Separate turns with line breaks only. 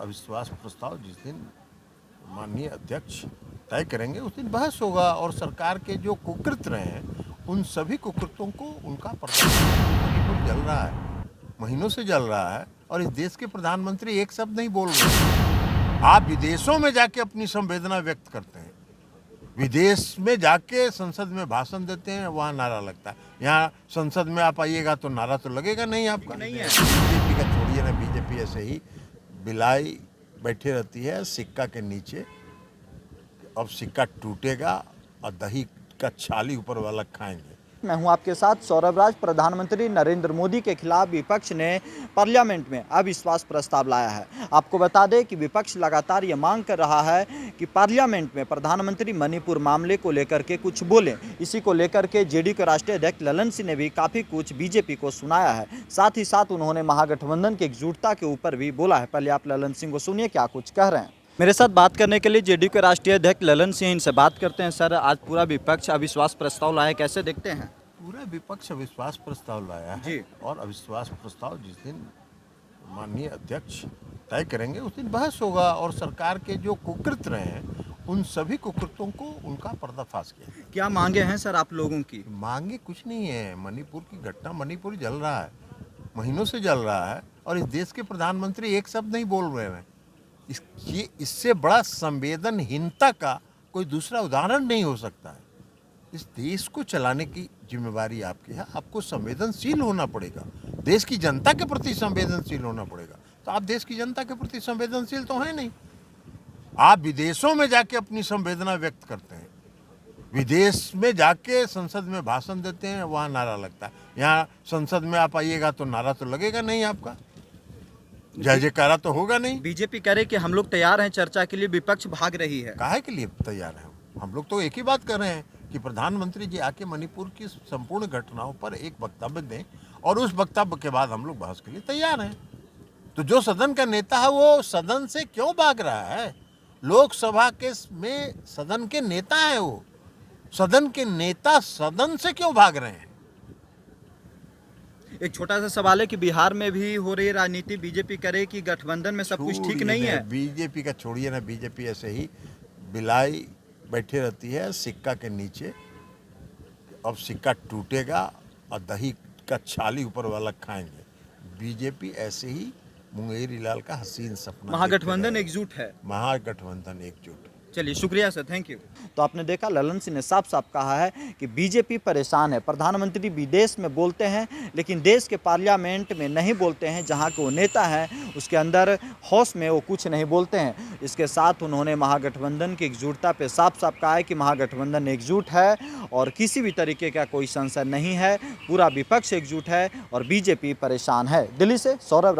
अविश्वास प्रस्ताव जिस दिन माननीय अध्यक्ष तय करेंगे उस दिन बहस होगा और सरकार के जो कुकृत्य रहे हैं उन सभी कुकृत्यों को उनका पर्दाफाश जल रहा है, महीनों से जल रहा है। और इस देश के प्रधानमंत्री एक शब्द नहीं बोल रहे हैं। आप विदेशों में जाके अपनी संवेदना व्यक्त करते हैं, विदेश में जाके संसद में भाषण देते हैं, वहाँ नारा लगता है। यहाँ संसद में आप आइएगा तो नारा तो लगेगा नहीं आपका। नहीं है, बीजेपी का छोड़िए ना, बीजेपी ऐसे ही बिलाई बैठे रहती है सिक्का के नीचे। अब सिक्का टूटेगा और दही का छाली ऊपर वाला खाएंगे।
मैं हूं आपके साथ सौरभ राज। प्रधानमंत्री नरेंद्र मोदी के खिलाफ विपक्ष ने पार्लियामेंट में अविश्वास प्रस्ताव लाया है। आपको बता दें कि विपक्ष लगातार ये मांग कर रहा है कि पार्लियामेंट में प्रधानमंत्री मणिपुर मामले को लेकर के कुछ बोलें। इसी को लेकर के जेडीयू के राष्ट्रीय अध्यक्ष ललन सिंह ने भी काफ़ी कुछ बीजेपी को सुनाया है। साथ ही साथ उन्होंने महागठबंधन की एकजुटता के ऊपर भी बोला है। पहले आप ललन सिंह को सुनिए क्या कुछ कह रहे हैं। मेरे साथ बात करने के लिए जेडीयू के राष्ट्रीय अध्यक्ष ललन सिंह, इनसे बात करते हैं। सर, आज पूरा विपक्ष अविश्वास प्रस्ताव लाया, कैसे देखते हैं?
पूरा विपक्ष अविश्वास प्रस्ताव लाया है
जी।
और अविश्वास प्रस्ताव जिस दिन माननीय अध्यक्ष तय करेंगे उस दिन बहस होगा और सरकार के जो कुकृत्य रहे हैं उन सभी कुकृत्यों को उनका पर्दाफाश किया।
क्या मांगे हैं सर आप लोगों की?
मांगे कुछ नहीं है। मणिपुर की घटना, मणिपुर जल रहा है, महीनों से जल रहा है और इस देश के प्रधानमंत्री एक शब्द नहीं बोल रहे हैं। इससे बड़ा संवेदनहीनता का कोई दूसरा उदाहरण नहीं हो सकता है। इस देश को चलाने की जिम्मेवारी आपकी है। आपको संवेदनशील होना पड़ेगा, देश की जनता के प्रति संवेदनशील होना पड़ेगा। तो आप देश की जनता के प्रति संवेदनशील तो हैं नहीं। आप विदेशों में जाके अपनी संवेदना व्यक्त करते हैं, विदेश में जाके संसद में भाषण देते हैं, वहाँ नारा लगता है। यहाँ संसद में आप आइएगा तो नारा तो लगेगा नहीं आपका, जय जयकारा तो होगा नहीं।
बीजेपी कह रही कि हम लोग तैयार हैं चर्चा के लिए, विपक्ष भाग रही है।
काहे के लिए तैयार हैं? हम लोग तो एक ही बात कर रहे हैं कि प्रधानमंत्री जी आके मणिपुर की संपूर्ण घटनाओं पर एक वक्तव्य दें और उस वक्तव्य के बाद हम लोग बहस के लिए तैयार हैं। तो जो सदन का नेता है वो सदन से क्यों भाग रहा है? लोकसभा के में सदन के नेता है, वो सदन के नेता सदन से क्यों भाग रहे हैं?
एक छोटा सा सवाल है कि बिहार में भी हो रही राजनीति, बीजेपी करे कि गठबंधन में सब कुछ ठीक नहीं है।
बीजेपी का छोड़िए ना, बीजेपी ऐसे ही बिलाई बैठे रहती है सिक्का के नीचे। अब सिक्का टूटेगा और दही का छाली ऊपर वाला खाएंगे। बीजेपी ऐसे ही मुंगेरी लाल का हसीन सपना।
महागठबंधन एकजुट है।
महागठबंधन एकजुट।
चलिए, शुक्रिया सर, थैंक यू। तो आपने देखा ललन सिंह ने साफ साफ कहा है कि बीजेपी परेशान है। प्रधानमंत्री विदेश में बोलते हैं लेकिन देश के पार्लियामेंट में नहीं बोलते हैं। जहां के वो नेता हैं उसके अंदर हाउस में वो कुछ नहीं बोलते हैं। इसके साथ उन्होंने महागठबंधन की एकजुटता पे साफ साफ कहा है कि महागठबंधन एकजुट है और किसी भी तरीके का कोई संशय नहीं है। पूरा विपक्ष एकजुट है और बीजेपी परेशान है। दिल्ली से सौरभ